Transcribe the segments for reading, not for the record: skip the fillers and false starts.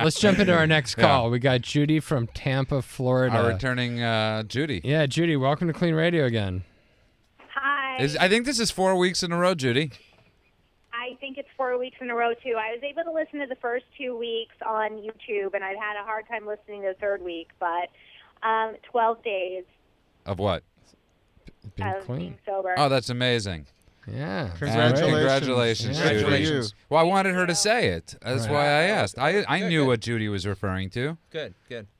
Let's jump into our next call. We got Judy from Tampa, Florida. Our returning Judy. Yeah, Judy, welcome to Clean Radio again. Hi. I think this is 4 weeks in a row, Judy. I think it's 4 weeks in a row, too. I was able to listen to the first 2 weeks on YouTube, and I've had a hard time listening to the third week, but 12 days Of what? Being of clean. being sober. Oh, that's amazing. Yeah. Congratulations, Yeah. Judy. You. Well, I wanted her to say it. That's why I asked. I knew what Judy was referring to. Good.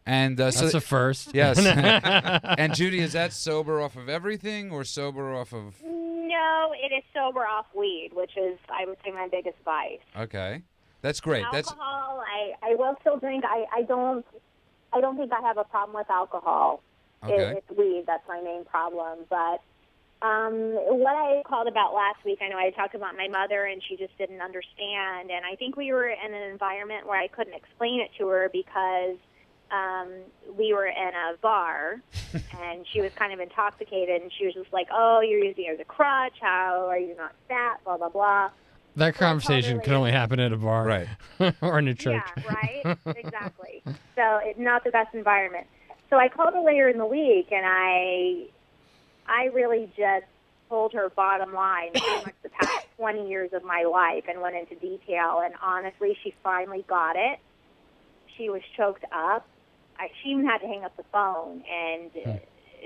And That's a first. Yes. And Judy, is that sober off of everything or sober off of? No, it is sober off weed, which is, I would say, my biggest vice. Okay, that's great. Alcohol, I will still drink. I don't think I have a problem with alcohol. Okay. It's weed. That's my main problem. But what I called about last week, I know I talked about my mother, and she just didn't understand. And I think we were in an environment where I couldn't explain it to her because we were in a bar, and she was kind of intoxicated, and she was just like, oh, you're using it as a crutch. How are you not fat? Blah, blah, blah. That conversation can only happen at a bar. Right. Or in a church. Yeah, right? Exactly. So it's not the best environment. So I called her later in the week, and I really just told her bottom line, pretty much the past 20 years of my life, and went into detail. And honestly, she finally got it. She was choked up. She even had to hang up the phone. And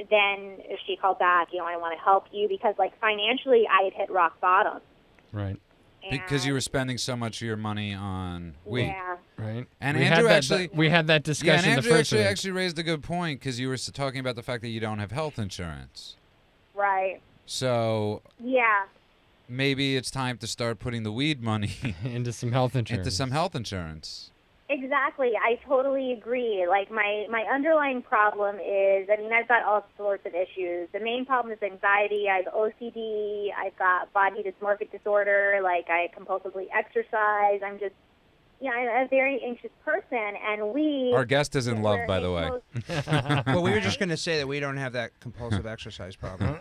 then she called back, I want to help you, because, financially, I had hit rock bottom. Right. Because you were spending so much of your money on weed. Yeah. Right. And we Andrew we had that discussion and the Andrew first week. actually raised a good point because you were talking about the fact that you don't have health insurance. Right. So yeah, maybe it's time to start putting the weed money into some health insurance. Exactly. I totally agree. My underlying problem is, I've got all sorts of issues. The main problem is anxiety. I have OCD. I've got body dysmorphic disorder. I compulsively exercise. I'm just, I'm a very anxious person, and Our guest is in love, by the way. Well, we were just going to say that we don't have that compulsive exercise problem.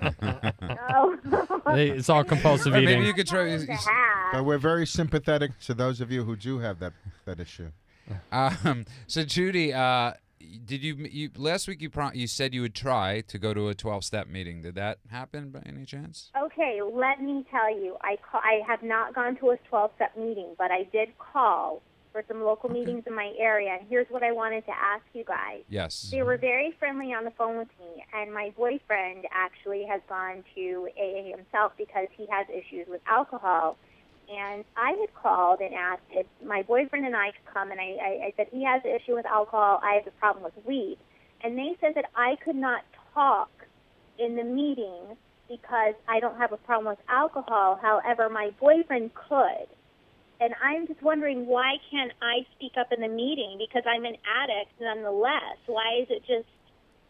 It's all compulsive eating. Maybe you could try. But we're very sympathetic to those of you who do have that issue. So Judy, did you last week you said you would try to go to a 12-step meeting? Did that happen by any chance? Okay, let me tell you, I have not gone to a 12-step meeting, but I did call for some local meetings in my area, and here's what I wanted to ask you guys. Yes. They were very friendly on the phone with me, and my boyfriend actually has gone to AA himself because he has issues with alcohol. And I had called and asked if my boyfriend and I could come, and I said he has an issue with alcohol, I have a problem with weed. And they said that I could not talk in the meeting because I don't have a problem with alcohol. However, my boyfriend could. And I'm just wondering, why can't I speak up in the meeting? Because I'm an addict nonetheless. Why is it just...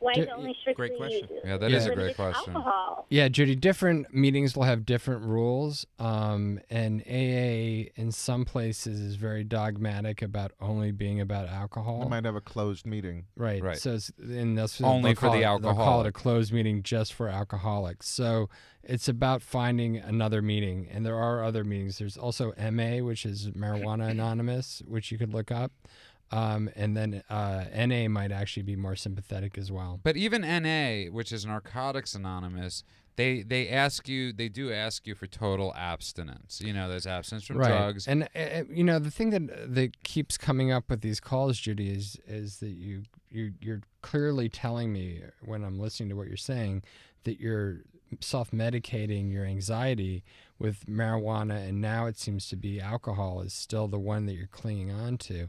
Why is it only strictly... Great question. Yeah, that is a great question. Alcohol? Yeah, Judy, different meetings will have different rules. And AA in some places is very dogmatic about only being about alcohol. They might have a closed meeting. Right. So that's only for the alcohol. They'll call it a alcoholic. closed meeting just for alcoholics. So it's about finding another meeting. And there are other meetings. There's also MA, which is Marijuana Anonymous, which you could look up. And then NA might actually be more sympathetic as well. But even NA, which is Narcotics Anonymous, they do ask you for total abstinence. There's abstinence from drugs. And the thing that keeps coming up with these calls, Judy, is that you're clearly telling me when I'm listening to what you're saying that you're self-medicating your anxiety with marijuana, and now it seems to be alcohol is still the one that you're clinging on to.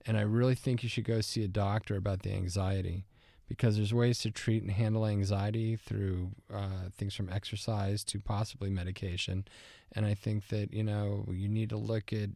And I really think you should go see a doctor about the anxiety, because there's ways to treat and handle anxiety through things from exercise to possibly medication. And I think that, you need to look at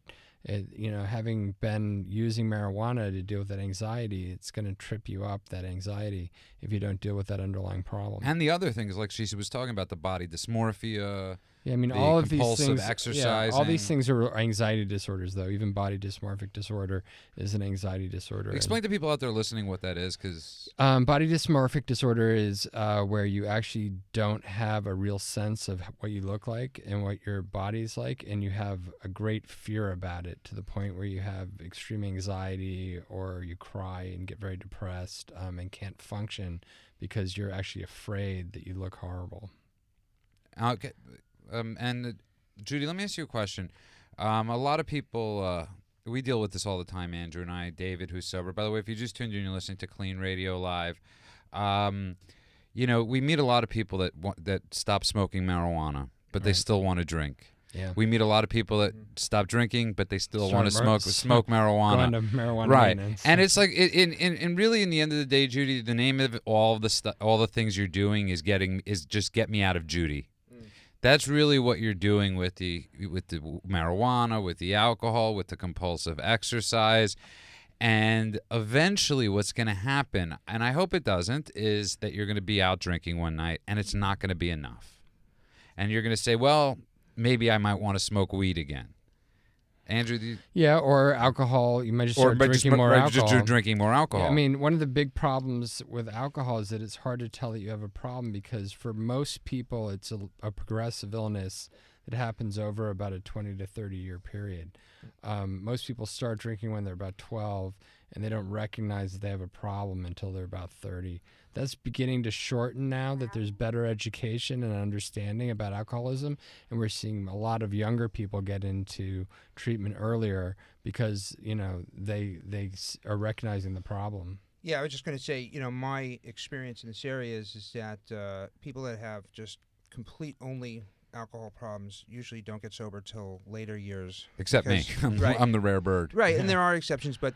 having been using marijuana to deal with that anxiety, it's going to trip you up, that anxiety, if you don't deal with that underlying problem. And the other things, like she was talking about the body dysmorphia, Yeah, I mean, the all of these compulsive things. exercising. Yeah, all these things are anxiety disorders, though. Even body dysmorphic disorder is an anxiety disorder. Explain to people out there listening what that is, because Body dysmorphic disorder is where you actually don't have a real sense of what you look like and what your body's like, and you have a great fear about it to the point where you have extreme anxiety or you cry and get very depressed and can't function because you're actually afraid that you look horrible. okay. And Judy, let me ask you a question. A lot of people, we deal with this all the time, Andrew and I, David, who's sober. By the way, if you just tuned in, you're listening to Clean Radio Live. We meet a lot of people that stop smoking marijuana, but they still want to drink. Yeah. We meet a lot of people that stop drinking, but they still want to Start smoke marijuana. Going to marijuana Right, maintenance. and it's like, in really, in the end of the day, Judy, the name of all the things you're doing is just get me out of Judy. That's really what you're doing with the marijuana, with the alcohol, with the compulsive exercise. And eventually what's going to happen, and I hope it doesn't, is that you're going to be out drinking one night and it's not going to be enough. And you're going to say, well, maybe I might want to smoke weed again. Andrew, yeah, or alcohol. You might just start drinking more alcohol. Just drinking more alcohol. Yeah, I mean, one of the big problems with alcohol is that it's hard to tell that you have a problem because for most people, it's a progressive illness that happens over about a 20 to 30 year period. Most people start drinking when they're about 12, and they don't recognize that they have a problem until they're about 30. That's beginning to shorten now that there's better education and understanding about alcoholism, and we're seeing a lot of younger people get into treatment earlier because they are recognizing the problem. Yeah, I was just going to say, my experience in this area is that people that have just complete only alcohol problems usually don't get sober till later years. Except me. Right. I'm the rare bird. Right, and there are exceptions, but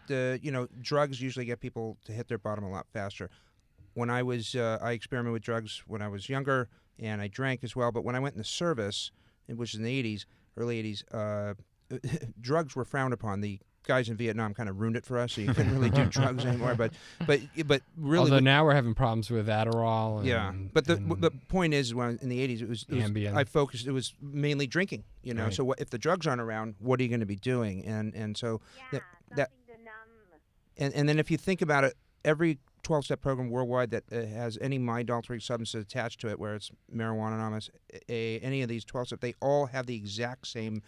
drugs usually get people to hit their bottom a lot faster. When I experimented with drugs when I was younger, and I drank as well. But when I went in the service, which is in the 80s, early 80s, drugs were frowned upon. The guys in Vietnam kind of ruined it for us, so you couldn't really do drugs anymore. But really, although now we're having problems with Adderall. But the point is, when in the 80s, it was Ambien. it was mainly drinking. Right. So if the drugs aren't around, what are you going to be doing? And so something to numb. and then if you think about it, every 12-step program worldwide that has any mind-altering substances attached to it, where it's marijuana, anonymous, any of these 12-step, they all have the exact same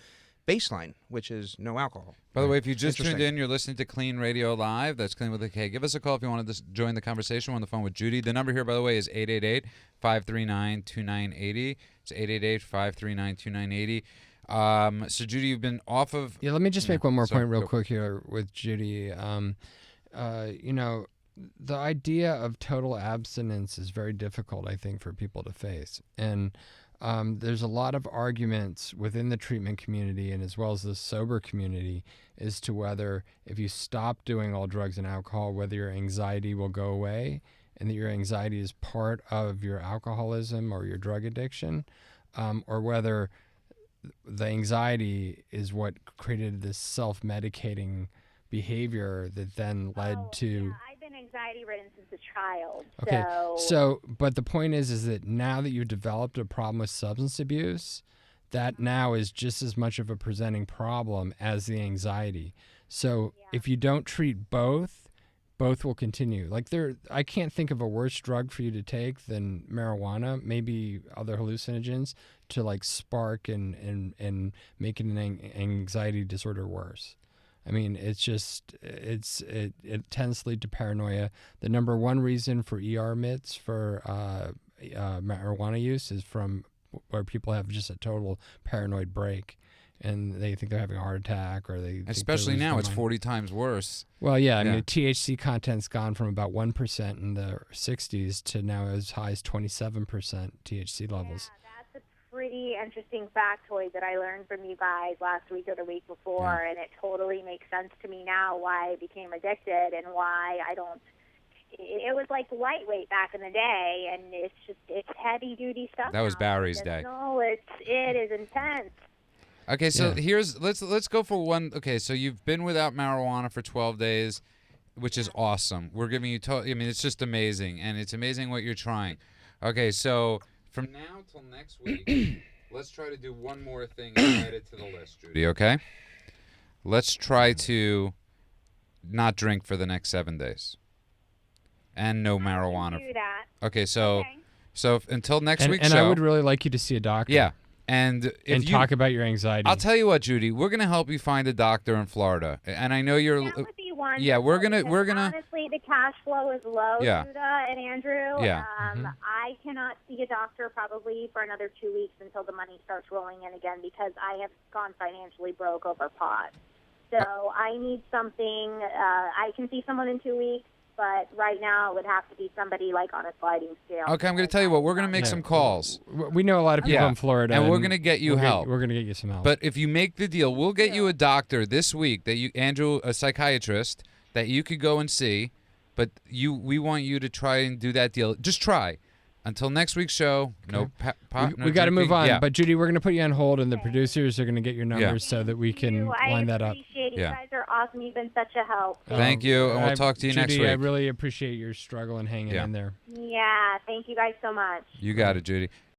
baseline, which is no alcohol. By the way, if you just tuned in, you're listening to Clean Radio Live. That's Clean with a K. Give us a call if you want to join the conversation. We're on the phone with Judy. The number here, by the way, is 888-539-2980. It's 888-539-2980. So, Judy, you've been off of... Yeah, let me just make one more point real quick here with Judy. The idea of total abstinence is very difficult, I think, for people to face. And there's a lot of arguments within the treatment community and as well as the sober community as to whether if you stop doing all drugs and alcohol, whether your anxiety will go away and that your anxiety is part of your alcoholism or your drug addiction, or whether the anxiety is what created this self-medicating behavior that then led to... Yeah, I've been anxiety-ridden since a child. Okay, so but the point is that now that you've developed a problem with substance abuse, that now is just as much of a presenting problem as the anxiety. So if you don't treat both will continue. Like I can't think of a worse drug for you to take than marijuana, maybe other hallucinogens, to like spark and make an anxiety disorder worse. I mean, it tends to lead to paranoia. The number one reason for ER admits for marijuana use is from where people have just a total paranoid break, and they think they're having a heart attack, or they. Especially now, it's 40 times worse. Well, yeah, I mean, THC content's gone from about 1% in the 60s to now as high as 27% THC levels. Pretty interesting factoid that I learned from you guys last week or the week before, and it totally makes sense to me now why I became addicted and why I don't. It was like lightweight back in the day, and it's heavy duty stuff. That was now. Barry's day. No, it is intense. Okay, so let's go for one. Okay, so you've been without marijuana for 12 days, which is awesome. We're giving you. I mean, it's just amazing, and it's amazing what you're trying. Okay, so. From now till next week, let's try to do one more thing and add it to the list, Judy, okay? Let's try to not drink for the next 7 days. And no marijuana. Do that. Okay, so Okay. until next week's And show. I would really like you to see a doctor. Yeah. And talk about your anxiety. I'll tell you what, Judy, we're going to help you find a doctor in Florida. And I know you're That would be wonderful. Yeah, we're going to honestly, the cash flow is low, Yeah. Judah and Andrew. Yeah. I cannot see a doctor probably for another 2 weeks until the money starts rolling in again because I have gone financially broke over pot. So I need something. I can see someone in 2 weeks, but right now it would have to be somebody like on a sliding scale. Okay, I'm going to tell you what, we're going to make some calls. We know a lot of people in Florida. And we're going to get you help. We're going to get you some help. But if you make the deal, we'll get you a doctor this week Andrew, a psychiatrist, that you could go and see. But we want you to try and do that deal. Just try. Until next week's show, no pot. We got to move on. Yeah. But Judy, we're going to put you on hold, and the producers are going to get your numbers so that we can line that up. I appreciate it. Yeah. You guys are awesome. You've been such a help. Thank you, and we'll talk to you next Judy, week. I really appreciate your struggle and hanging in there. Yeah, thank you guys so much. You got it, Judy.